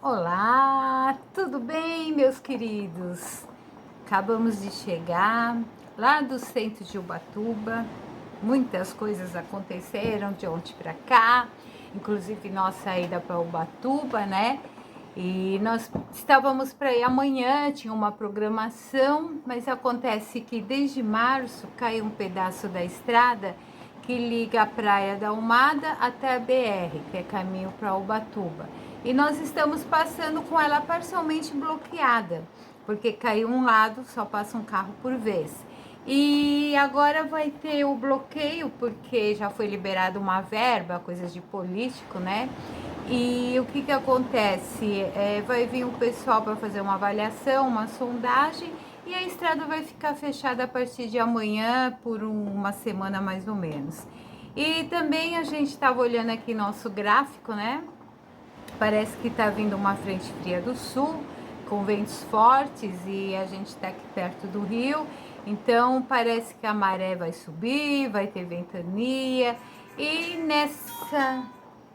Olá, tudo bem, meus queridos? Acabamos de chegar lá do centro de Ubatuba. Muitas coisas aconteceram de ontem para cá, inclusive nossa ida para Ubatuba, né? E nós estávamos para ir amanhã, tinha uma programação, mas acontece que desde março caiu um pedaço da estrada que liga a Praia da Almada até a BR, que é caminho para Ubatuba. E nós estamos passando com ela parcialmente bloqueada, porque caiu um lado, só passa um carro por vez. E agora vai ter o bloqueio, porque já foi liberada uma verba, coisas de político, né? E o que acontece? Vai vir o pessoal para fazer uma avaliação, uma sondagem, e a estrada vai ficar fechada a partir de amanhã por uma semana mais ou menos. E também a gente estava olhando aqui nosso gráfico, né? Parece que está vindo uma frente fria do sul, com ventos fortes, e a gente está aqui perto do rio, então parece que a maré vai subir, vai ter ventania, e nessa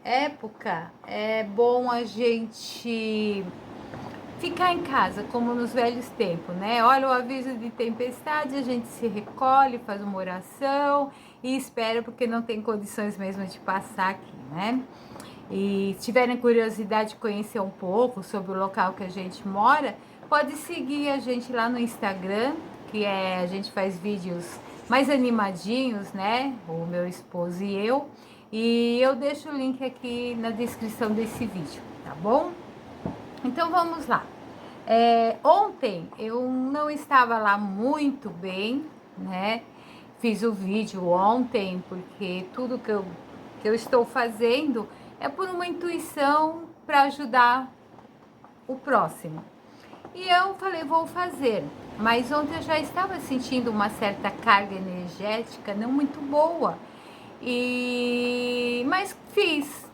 época é bom a gente ficar em casa, como nos velhos tempos, né? Olha o aviso de tempestade, a gente se recolhe, faz uma oração e espera, porque não tem condições mesmo de passar aqui, né? E se tiverem curiosidade de conhecer um pouco sobre o local que a gente mora, pode seguir a gente lá no Instagram, que a gente faz vídeos mais animadinhos, né? O meu esposo e eu. E eu deixo o link aqui na descrição desse vídeo, tá bom? Então vamos lá. Ontem eu não estava lá muito bem, né? Fiz o vídeo ontem porque tudo que eu estou fazendo é por uma intuição para ajudar o próximo. E eu falei, vou fazer. Mas ontem eu já estava sentindo uma certa carga energética não muito boa. Mas fiz.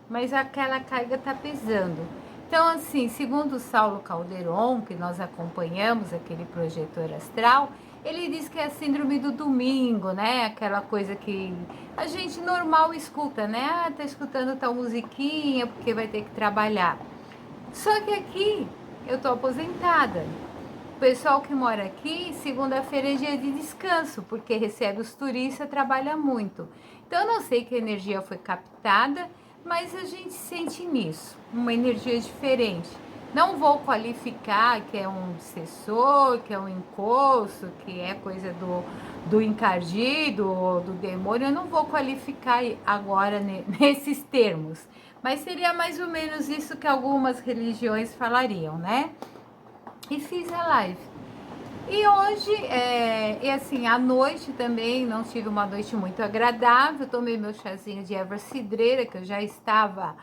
Mas aquela carga tá pesando. Então, assim, segundo o Saulo Calderon, que nós acompanhamos, aquele projetor astral, ele diz que é a síndrome do domingo, né? Aquela coisa que a gente normal escuta, né? Ah, tá escutando tal musiquinha porque vai ter que trabalhar. Só que aqui eu tô aposentada. O pessoal que mora aqui, segunda-feira é dia de descanso, porque recebe os turistas, trabalha muito. Então, eu não sei que energia foi captada, mas a gente sente nisso, uma energia diferente. Não vou qualificar que é um obsessor, que é um encosto, que é coisa do encardido ou do demônio. Eu não vou qualificar agora nesses termos, mas seria mais ou menos isso que algumas religiões falariam, né? E fiz a live. E hoje, e assim, à noite também, não tive uma noite muito agradável, tomei meu chazinho de erva cidreira, que eu já estava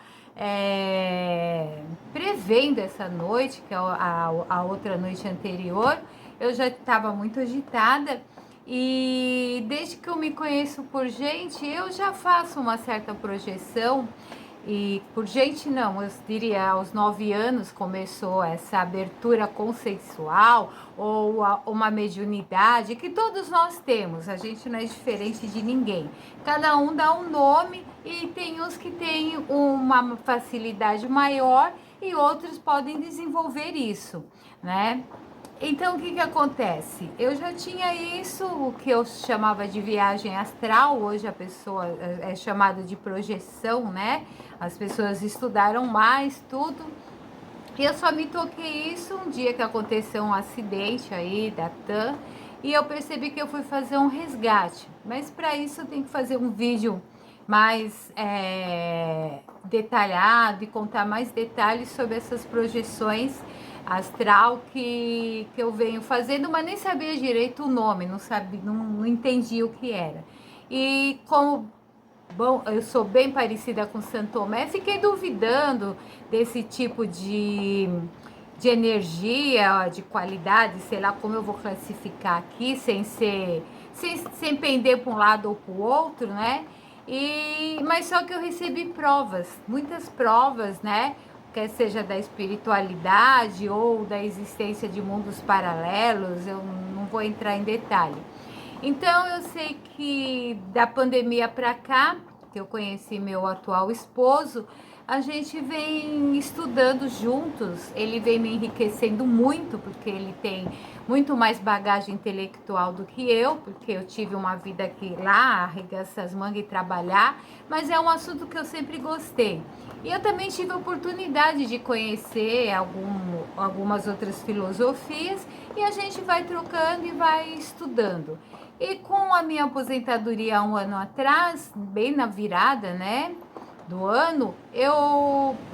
prevendo essa noite, que é a outra noite anterior, eu já estava muito agitada, e desde que eu me conheço por gente, eu já faço uma certa projeção. E por gente não, eu diria aos 9 anos começou essa abertura consensual ou uma mediunidade que todos nós temos, a gente não é diferente de ninguém. Cada um dá um nome e tem uns que têm uma facilidade maior e outros podem desenvolver isso, né? Então, o que acontece? Eu já tinha isso, o que eu chamava de viagem astral, hoje a pessoa é chamada de projeção, né? As pessoas estudaram mais, tudo. E eu só me toquei isso um dia que aconteceu um acidente aí da TAM, e eu percebi que eu fui fazer um resgate. Mas para isso eu tenho que fazer um vídeo mais detalhado e contar mais detalhes sobre essas projeções astral que eu venho fazendo, mas nem sabia direito o nome, não sabia, não entendi o que era. E como bom, eu sou bem parecida com Santo Tomé, fiquei duvidando desse tipo de energia, de qualidade, sei lá como eu vou classificar aqui, sem pender para um lado ou para o outro, né? Mas só que eu recebi provas, muitas provas, né? Quer seja da espiritualidade ou da existência de mundos paralelos, eu não vou entrar em detalhe. Então eu sei que da pandemia para cá, que eu conheci meu atual esposo, a gente vem estudando juntos, ele vem me enriquecendo muito, porque ele tem muito mais bagagem intelectual do que eu, porque eu tive uma vida que lá, arregaçar as mangas e trabalhar, mas é um assunto que eu sempre gostei. E eu também tive a oportunidade de conhecer algumas outras filosofias, e a gente vai trocando e vai estudando. E com a minha aposentadoria há um ano atrás, bem na virada, né, do ano,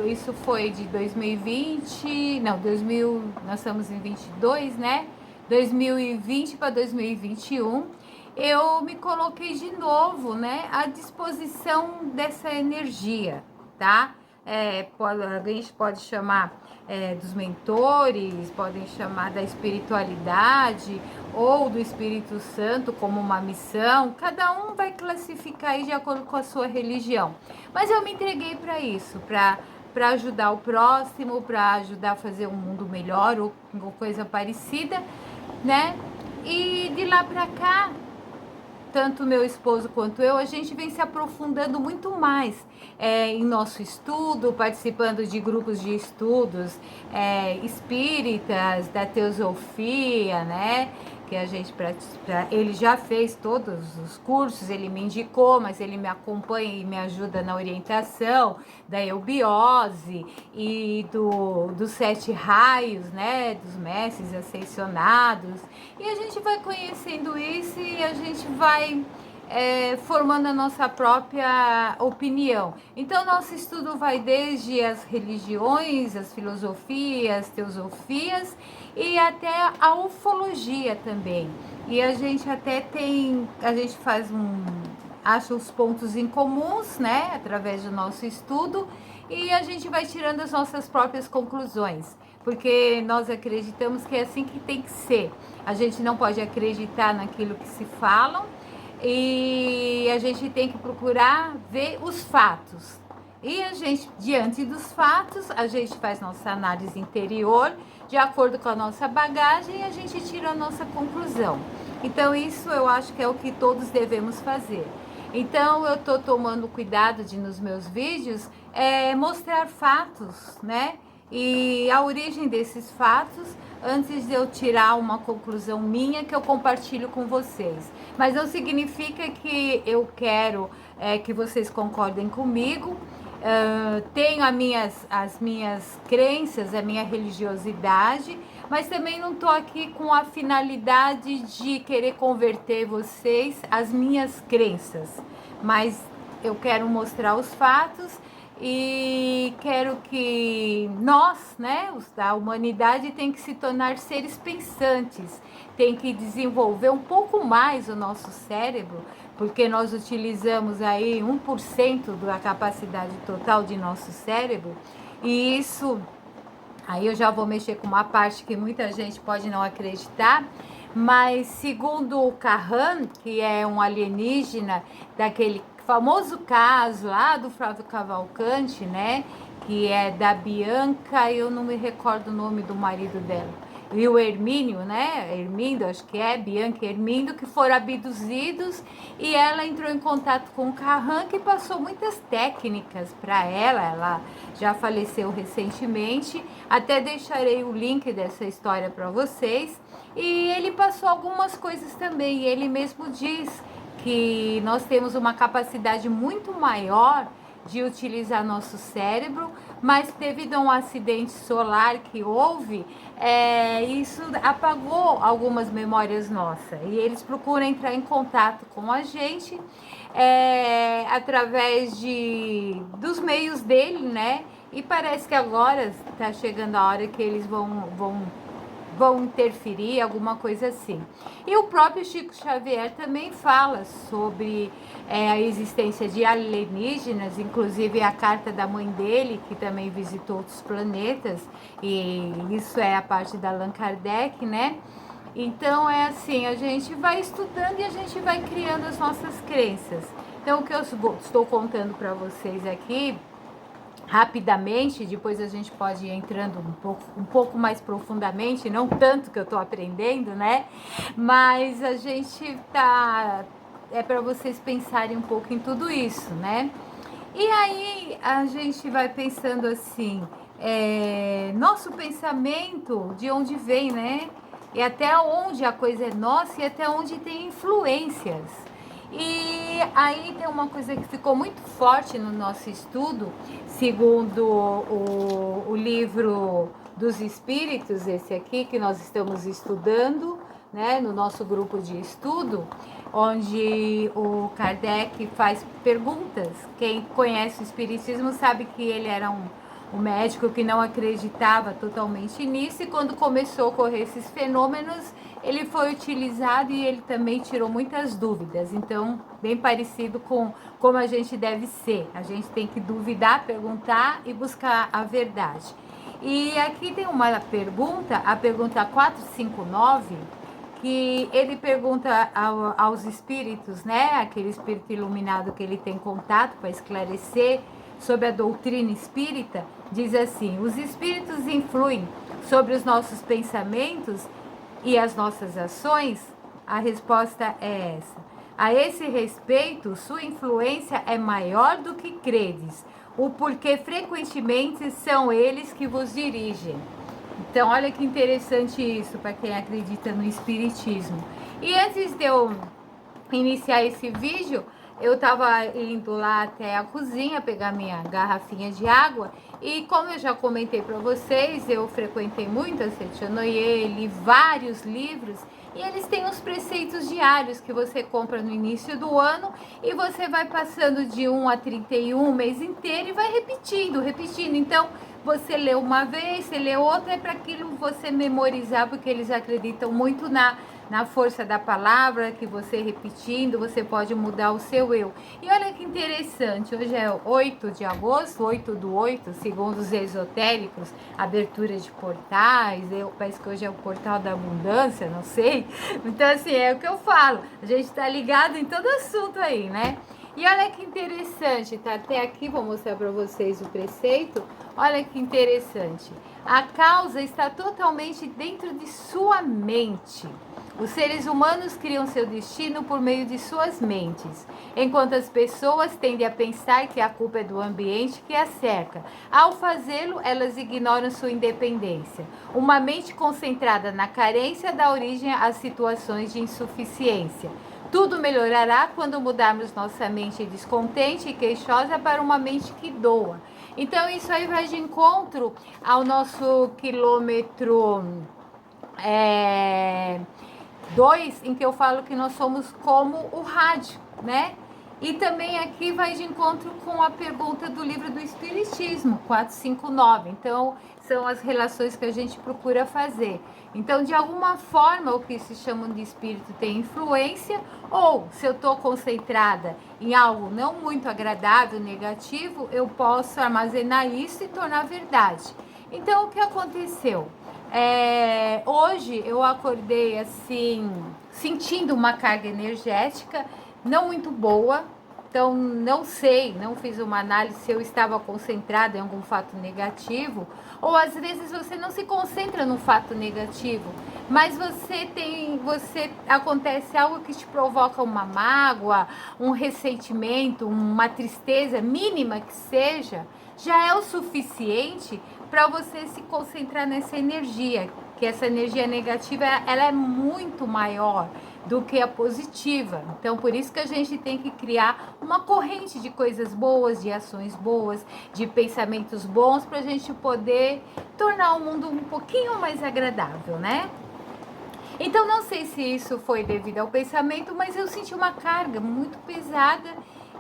isso foi de 2020, não, 2000, nós estamos em 22, né? 2020 para 2021, eu me coloquei de novo, né, à disposição dessa energia, tá? A gente pode chamar dos mentores, podem chamar da espiritualidade ou do Espírito Santo como uma missão. Cada um vai classificar aí de acordo com a sua religião. Mas eu me entreguei para isso, para ajudar o próximo, para ajudar a fazer um mundo melhor ou coisa parecida, né? E de lá para cá, tanto meu esposo quanto eu, a gente vem se aprofundando muito mais em nosso estudo, participando de grupos de estudos espíritas, da teosofia, né? Que a gente ele já fez todos os cursos, ele me indicou, mas ele me acompanha e me ajuda na orientação da eubiose e dos 7 raios, né? Dos mestres ascensionados. E a gente vai conhecendo isso e a gente vai formando a nossa própria opinião. Então, nosso estudo vai desde as religiões, as filosofias, teosofias e até a ufologia também. E a gente a gente acha os pontos em comuns, né, através do nosso estudo, e a gente vai tirando as nossas próprias conclusões, porque nós acreditamos que é assim que tem que ser. A gente não pode acreditar naquilo que se falam, e a gente tem que procurar ver os fatos. E a gente, diante dos fatos, a gente faz nossa análise interior, de acordo com a nossa bagagem, e a gente tira a nossa conclusão. Então, isso eu acho que é o que todos devemos fazer. Então, eu estou tomando cuidado de, nos meus vídeos, mostrar fatos, né? E a origem desses fatos, antes de eu tirar uma conclusão minha que eu compartilho com vocês. Mas não significa que eu quero que vocês concordem comigo. Tenho as minhas crenças, a minha religiosidade, mas também não estou aqui com a finalidade de querer converter vocês às minhas crenças. Mas eu quero mostrar os fatos e quero que nós, né, a humanidade tem que se tornar seres pensantes, tem que desenvolver um pouco mais o nosso cérebro, porque nós utilizamos aí 1% da capacidade total de nosso cérebro, e isso, aí eu já vou mexer com uma parte que muita gente pode não acreditar, mas segundo o Kahan, que é um alienígena daquele famoso caso lá do Flávio Cavalcante, né? Que é da Bianca, eu não me recordo o nome do marido dela. E o Hermínio, né? Hermindo, acho que é, Bianca e Hermindo, que foram abduzidos e ela entrou em contato com o Kahan, que passou muitas técnicas para ela. Ela já faleceu recentemente, até deixarei o link dessa história para vocês. E ele passou algumas coisas também, e ele mesmo diz que nós temos uma capacidade muito maior de utilizar nosso cérebro, mas devido a um acidente solar que houve, isso apagou algumas memórias nossas. E eles procuram entrar em contato com a gente através dos meios dele, né? E parece que agora está chegando a hora que eles vão interferir, alguma coisa assim. E o próprio Chico Xavier também fala sobre a existência de alienígenas, inclusive a carta da mãe dele, que também visitou outros planetas, e isso é a parte da Allan Kardec, né? Então é assim, a gente vai estudando e a gente vai criando as nossas crenças. Então o que eu estou contando para vocês aqui, rapidamente, depois a gente pode ir entrando um pouco mais profundamente, não tanto que eu estou aprendendo, né? Mas a gente tá... para vocês pensarem um pouco em tudo isso, né? E aí a gente vai pensando assim, nosso pensamento, de onde vem, né? E até onde a coisa é nossa e até onde tem influências. E aí tem uma coisa que ficou muito forte no nosso estudo, segundo o livro dos Espíritos, esse aqui que nós estamos estudando, né, no nosso grupo de estudo, onde o Kardec faz perguntas. Quem conhece o Espiritismo sabe que ele era um médico que não acreditava totalmente nisso, e quando começou a ocorrer esses fenômenos, ele foi utilizado e ele também tirou muitas dúvidas. Então, bem parecido com como a gente deve ser. A gente tem que duvidar, perguntar e buscar a verdade. E aqui tem uma pergunta, a pergunta 459, que ele pergunta aos espíritos, né? Aquele espírito iluminado que ele tem contato para esclarecer sobre a doutrina espírita, diz assim: os espíritos influem sobre os nossos pensamentos e as nossas ações? A resposta é essa. A esse respeito, sua influência é maior do que credes, o porquê frequentemente são eles que vos dirigem. Então, olha que interessante isso para quem acredita no espiritismo. E antes de eu iniciar esse vídeo, eu estava indo lá até a cozinha pegar minha garrafinha de água, e como eu já comentei para vocês, eu frequentei muito a Seitianoye, li vários livros, e eles têm os preceitos diários que você compra no início do ano e você vai passando de 1 a 31 o mês inteiro e vai repetindo, repetindo. Então, você lê uma vez, você lê outra, é para aquilo você memorizar, porque eles acreditam muito na força da palavra, que você repetindo, você pode mudar o seu eu. E olha que interessante, hoje é 8 de agosto, 8/8, segundo os esotéricos, abertura de portais, parece que hoje é o portal da abundância, não sei. Então, assim, é o que eu falo, a gente está ligado em todo assunto aí, né? E olha que interessante, tá até aqui, vou mostrar para vocês o preceito. Olha que interessante. A causa está totalmente dentro de sua mente. Os seres humanos criam seu destino por meio de suas mentes, enquanto as pessoas tendem a pensar que a culpa é do ambiente que as cerca. Ao fazê-lo, elas ignoram sua independência. Uma mente concentrada na carência dá origem às situações de insuficiência. Tudo melhorará quando mudarmos nossa mente descontente e queixosa para uma mente que doa. Então, isso aí vai de encontro ao nosso quilômetro 2, em que eu falo que nós somos como o rádio, né? E também aqui vai de encontro com a pergunta do livro do Espiritismo, 459. Então, são as relações que a gente procura fazer. Então, de alguma forma, o que se chama de espírito tem influência, ou se eu estou concentrada em algo não muito agradável, negativo, eu posso armazenar isso e tornar verdade. Então, o que aconteceu? Hoje eu acordei assim, sentindo uma carga energética não muito boa. Então, não sei, não fiz uma análise se eu estava concentrada em algum fato negativo, ou às vezes você não se concentra no fato negativo, mas acontece algo que te provoca uma mágoa, um ressentimento, uma tristeza mínima que seja, já é o suficiente para você se concentrar nessa energia, que essa energia negativa ela é muito maior do que a positiva. Então, por isso que a gente tem que criar uma corrente de coisas boas, de ações boas, de pensamentos bons, para a gente poder tornar o mundo um pouquinho mais agradável, né? Então, não sei se isso foi devido ao pensamento, mas eu senti uma carga muito pesada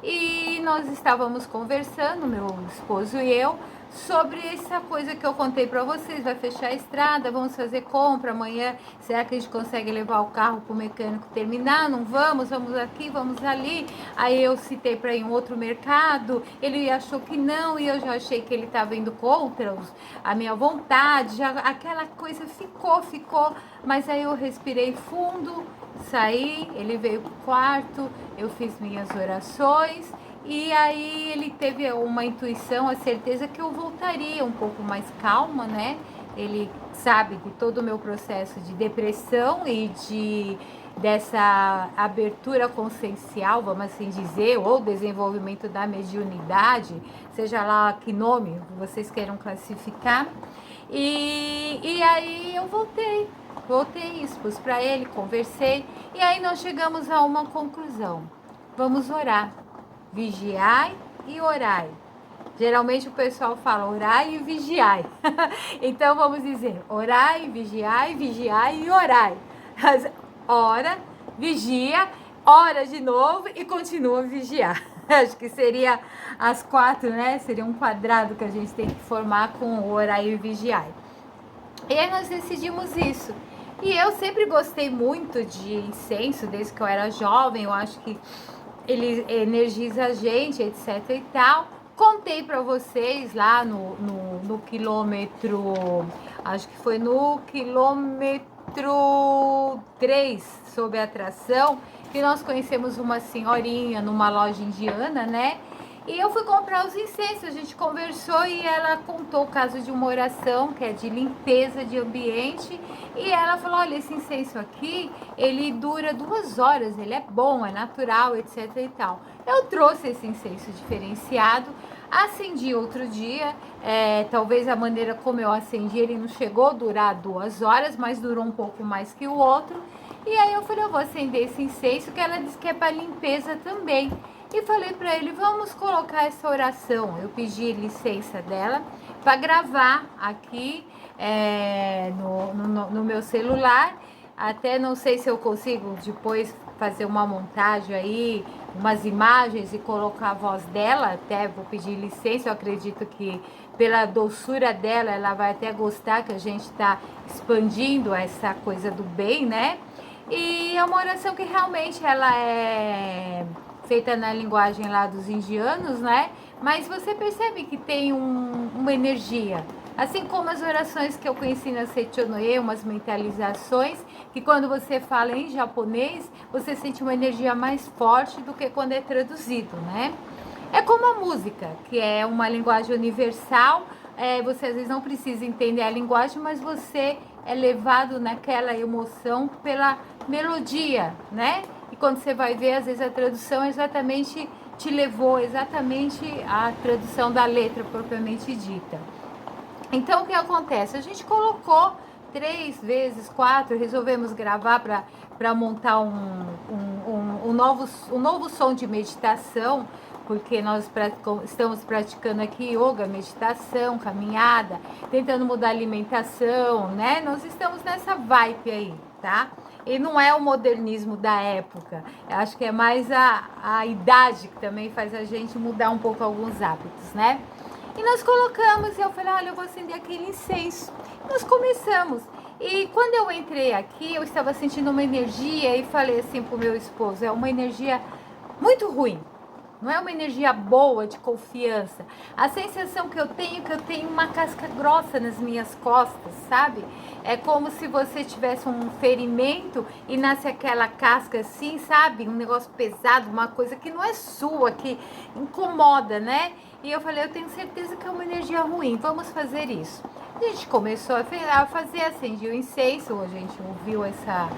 e nós estávamos conversando, meu esposo e eu, sobre essa coisa que eu contei para vocês. Vai fechar a estrada, vamos fazer compra amanhã, será que a gente consegue levar o carro para o mecânico terminar? Não vamos, vamos aqui, vamos ali. Aí eu citei para ir em um outro mercado, ele achou que não, e eu já achei que ele estava indo contra a minha vontade, já aquela coisa ficou, mas aí eu respirei fundo, saí, ele veio pro quarto, eu fiz minhas orações, e aí ele teve uma intuição, a certeza que eu voltaria um pouco mais calma, né? ele sabe de todo o meu processo de depressão e dessa abertura consciencial, vamos assim dizer, ou desenvolvimento da mediunidade, seja lá que nome vocês queiram classificar. E aí eu voltei, expus para ele, conversei, e aí nós chegamos a uma conclusão. Vamos orar, vigiai e orai. Geralmente o pessoal fala orai e vigiai. Então vamos dizer, orai, vigiai e orai. Ora, vigia, ora de novo e continua a vigiar. Acho que seria as 4, né? Seria um quadrado que a gente tem que formar com orar e vigiar. E aí nós decidimos isso. E eu sempre gostei muito de incenso, desde que eu era jovem. Eu acho que ele energiza a gente, etc e tal. Contei para vocês lá no quilômetro, acho que foi no quilômetro 3 sobre atração, que nós conhecemos uma senhorinha numa loja indiana, né? E eu fui comprar os incensos, a gente conversou e ela contou o caso de uma oração que é de limpeza de ambiente. E ela falou, olha, esse incenso aqui, ele dura 2 horas, ele é bom, é natural, etc e tal. Eu trouxe esse incenso diferenciado, acendi outro dia, talvez a maneira como eu acendi, ele não chegou a durar 2 horas, mas durou um pouco mais que o outro. E aí eu falei, eu vou acender esse incenso, que ela disse que é para limpeza também. E falei para ele, vamos colocar essa oração. Eu pedi licença dela para gravar aqui no meu celular. Até não sei se eu consigo depois fazer uma montagem aí, umas imagens e colocar a voz dela. Até vou pedir licença, eu acredito que pela doçura dela, ela vai até gostar que a gente está expandindo essa coisa do bem, né? E é uma oração que realmente ela é feita na linguagem lá dos indianos, né? Mas você percebe que tem uma energia. Assim como as orações que eu conheci na Seichonoye, umas mentalizações, que quando você fala em japonês, você sente uma energia mais forte do que quando é traduzido, né? É como a música, que é uma linguagem universal, você às vezes não precisa entender a linguagem, mas você é levado naquela emoção pela melodia, né? E quando você vai ver, às vezes a tradução exatamente te levou exatamente à tradução da letra propriamente dita. Então o que acontece? A gente colocou 3 vezes, 4, resolvemos gravar para montar um novo som de meditação, porque nós estamos praticando aqui yoga, meditação, caminhada, tentando mudar a alimentação, né? Nós estamos nessa vibe aí, tá? E não é o modernismo da época, eu acho que é mais a idade que também faz a gente mudar um pouco alguns hábitos, né? E nós colocamos, e eu falei, olha, eu vou acender aquele incenso. Nós começamos. E quando eu entrei aqui, eu estava sentindo uma energia e falei assim pro meu esposo, é uma energia muito ruim. Não é uma energia boa, de confiança. A sensação que eu tenho uma casca grossa nas minhas costas, sabe? É como se você tivesse um ferimento e nasce aquela casca assim, sabe? Um negócio pesado, uma coisa que não é sua, que incomoda, né? E eu falei, eu tenho certeza que é uma energia ruim, vamos fazer isso. A gente começou a fazer, acendi o incenso, a gente ouviu essa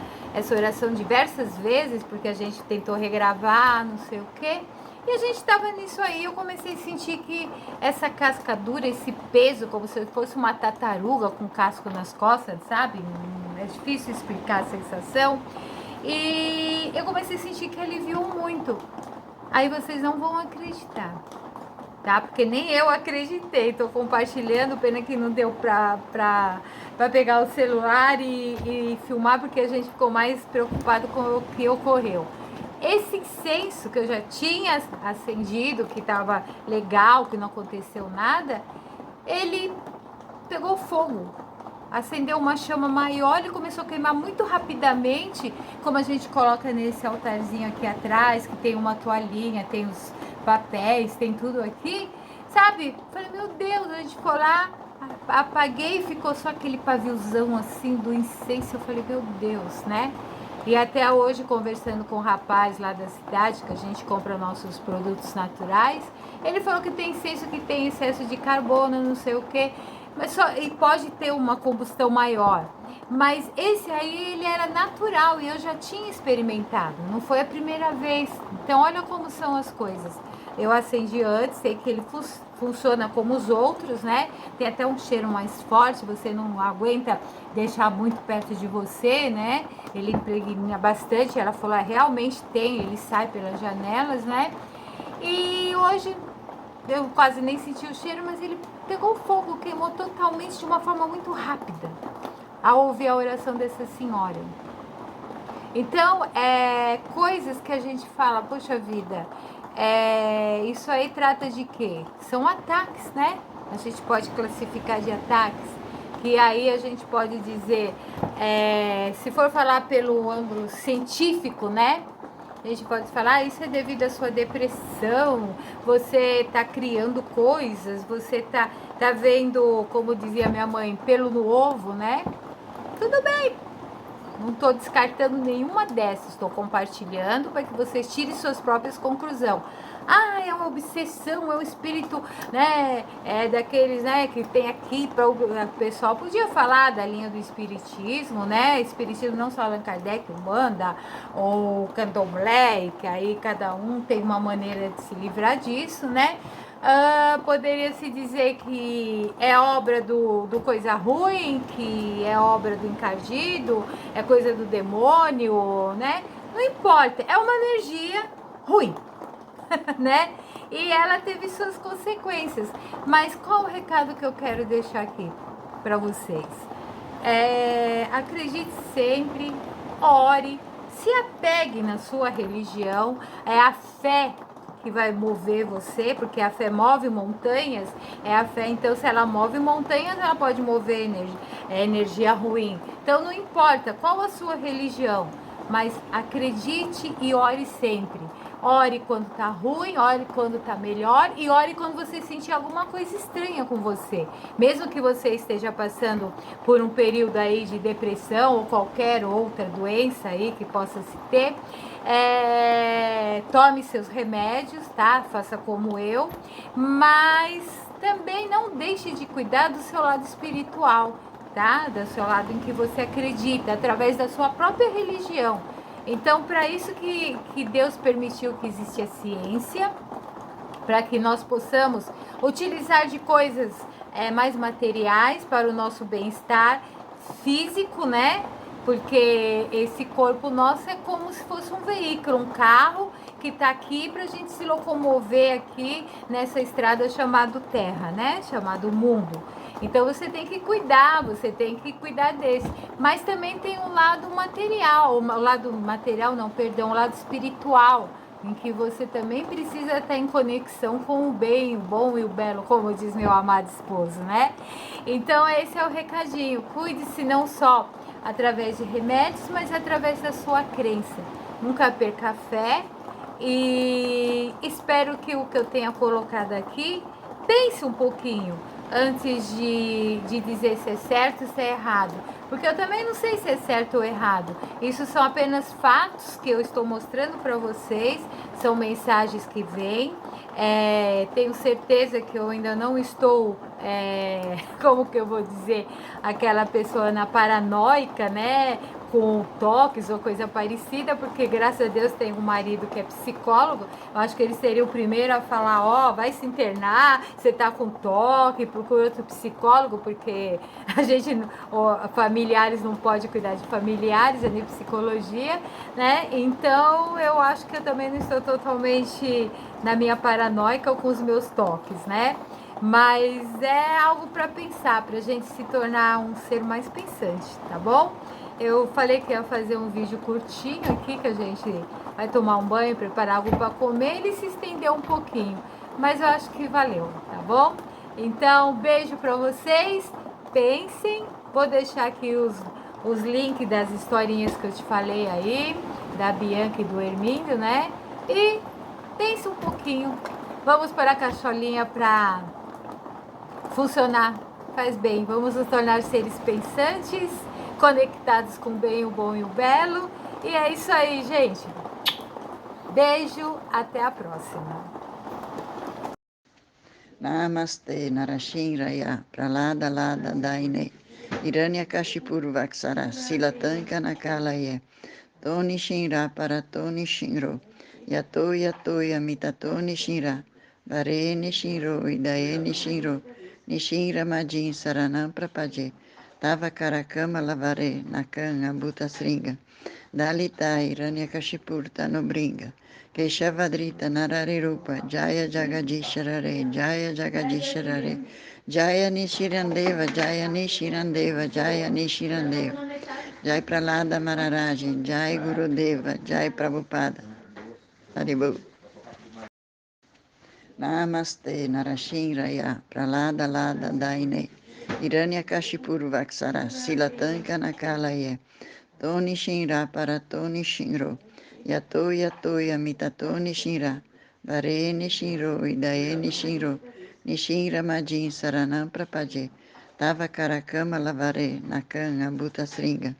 oração diversas vezes, porque a gente tentou regravar, não sei o quê. E a gente estava nisso aí, eu comecei a sentir que essa casca dura, esse peso, como se fosse uma tartaruga com casco nas costas, sabe? É difícil explicar a sensação. E eu comecei a sentir que aliviou muito. Aí vocês não vão acreditar, tá? Porque nem eu acreditei, tô compartilhando, pena que não deu pra pegar o celular e filmar, porque a gente ficou mais preocupado com o que ocorreu. Esse incenso que eu já tinha acendido, que estava legal, que não aconteceu nada, ele pegou fogo, acendeu uma chama maior e começou a queimar muito rapidamente, como a gente coloca nesse altarzinho aqui atrás, que tem uma toalhinha, tem os papéis, tem tudo aqui, sabe? Falei, meu Deus, a gente foi lá, apaguei e ficou só aquele paviozão assim do incenso. Eu falei, meu Deus, né? E até hoje, conversando com o rapaz lá da cidade, que a gente compra nossos produtos naturais, ele falou que tem incenso que tem excesso de carbono, não sei o quê. mas só, e pode ter uma combustão maior. Mas esse aí, ele era natural e eu já tinha experimentado, não foi a primeira vez. Então, olha como são as coisas. Eu acendi antes, sei que ele funciona como os outros, né? Tem até um cheiro mais forte, você não aguenta deixar muito perto de você, né? Ele impregna bastante, ela falou, realmente tem, ele sai pelas janelas, né? E hoje eu quase nem senti o cheiro, mas ele pegou fogo, queimou totalmente de uma forma muito rápida ao ouvir a oração dessa senhora. Então, coisas que a gente fala, poxa vida, isso aí trata de quê? São ataques, né? A gente pode classificar de ataques, que aí a gente pode dizer, se for falar pelo ângulo científico, né? A gente pode falar, isso é devido à sua depressão, você tá criando coisas, você tá vendo, como dizia minha mãe, pelo no ovo, né? Tudo bem, não estou descartando nenhuma dessas, estou compartilhando para que vocês tirem suas próprias conclusões. Ah, é uma obsessão, é um espírito, né, daqueles, né, que tem aqui para o pessoal. Podia falar da linha do espiritismo, né, espiritismo não só Allan Kardec, Umbanda ou Candomblé, que aí cada um tem uma maneira de se livrar disso, né. Poderia se dizer que é obra do coisa ruim, que é obra do encardido, é coisa do demônio, né? Não importa, é uma energia ruim, né? E ela teve suas consequências. Mas qual o recado que eu quero deixar aqui para vocês? Acredite sempre, ore, se apegue na sua religião, é a fé que vai mover você, porque a fé move montanhas, é a fé, então se ela move montanhas, ela pode mover energia ruim. Então não importa qual a sua religião, mas acredite e ore sempre. Ore quando tá ruim, ore quando tá melhor e ore quando você sentir alguma coisa estranha com você. Mesmo que você esteja passando por um período aí de depressão ou qualquer outra doença aí que possa se ter, tome seus remédios, tá? Faça como eu, mas também não deixe de cuidar do seu lado espiritual, tá? Do seu lado em que você acredita, através da sua própria religião. Então, para isso que Deus permitiu que existe a ciência, para que nós possamos utilizar de coisas mais materiais para o nosso bem-estar físico, né? Porque esse corpo nosso é como se fosse um veículo, um carro que está aqui para a gente se locomover aqui nessa estrada chamada Terra, né? Chamado mundo. Então você tem que cuidar desse. Mas também tem um lado material, o lado espiritual, em que você também precisa estar em conexão com o bem, o bom e o belo, como diz meu amado esposo, né? Então esse é o recadinho. Cuide-se não só através de remédios, mas através da sua crença. Nunca perca a fé e espero que o que eu tenha colocado aqui, pense um pouquinho antes de dizer se é certo ou se é errado, porque eu também não sei se é certo ou errado. Isso são apenas fatos que eu estou mostrando para vocês, são mensagens que vêm. Tenho certeza que eu ainda não estou, como que eu vou dizer, aquela pessoa na paranoica, né? Com toques ou coisa parecida, porque graças a Deus tem um marido que é psicólogo. Eu acho que ele seria o primeiro a falar, vai se internar, você tá com toque, procura outro psicólogo, porque a gente, familiares não pode cuidar de familiares, é nem psicologia, né? Então eu acho que eu também não estou totalmente na minha paranoica ou com os meus toques, né? Mas é algo para pensar, para a gente se tornar um ser mais pensante, tá bom? Eu falei que ia fazer um vídeo curtinho aqui, que a gente vai tomar um banho, preparar algo para comer. Ele se estendeu um pouquinho, mas eu acho que valeu, tá bom? Então, beijo para vocês, pensem. Vou deixar aqui os links das historinhas que eu te falei aí, da Bianca e do Hermínio, né? E pense um pouquinho. Vamos para a cacholinha para funcionar. Faz bem, vamos nos tornar seres pensantes, conectados com o bem, o bom e o belo. E é isso aí, gente. Beijo, até a próxima. Namaste Narashin Raya Pralada Lada Daine Iranya Kashipuru Vaksara Silatanka Nakalaye Toni Shinra para Toni Shinro Yato Yato Yamitato Nishinra Vare Nishinro Idae Nishinro Nishinra Majin Saranam Prapaje Tava Karakama Lavare Nakan Ambuta Sringa Dalita Iranya Kashipurta Nobringa Keshavadrita Nararirupa Jaya Jagadisharare Jaya Jagadisharare Jaya Nishirandeva Jaya Nishirandeva Jaya Nishirandeva Jai Pralada Mararaji Jai Gurudeva Jai Prabhupada Haribu Namaste Narashin Raya Pralada Lada Daine Iranya Kashipuru Vaksara Silatanka Nakalaye Toni Shinra para Toni Shinro Yato Yato Yamitato Nishinra Vare Nishinro Idae Nishinro Nishinra Majin Saranam Prapaje Tava Karakama Lavare Nakan Ambuta Sringa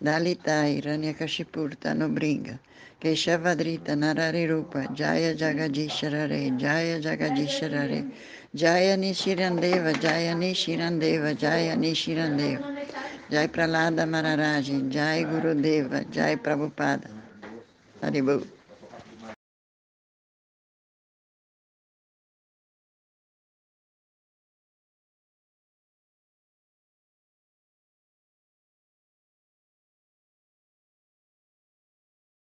Dalita Iranya Kashipurta Nobringa Keshavadrita Nararirupa Jaya Jagadisharare Jaya Jagadisharare Jaya Nishirandeva Jaya Nishirandeva Jaya Nishirandeva Jai Pralada Mararaji Jai Gurudeva Jai Prabhupada Haribu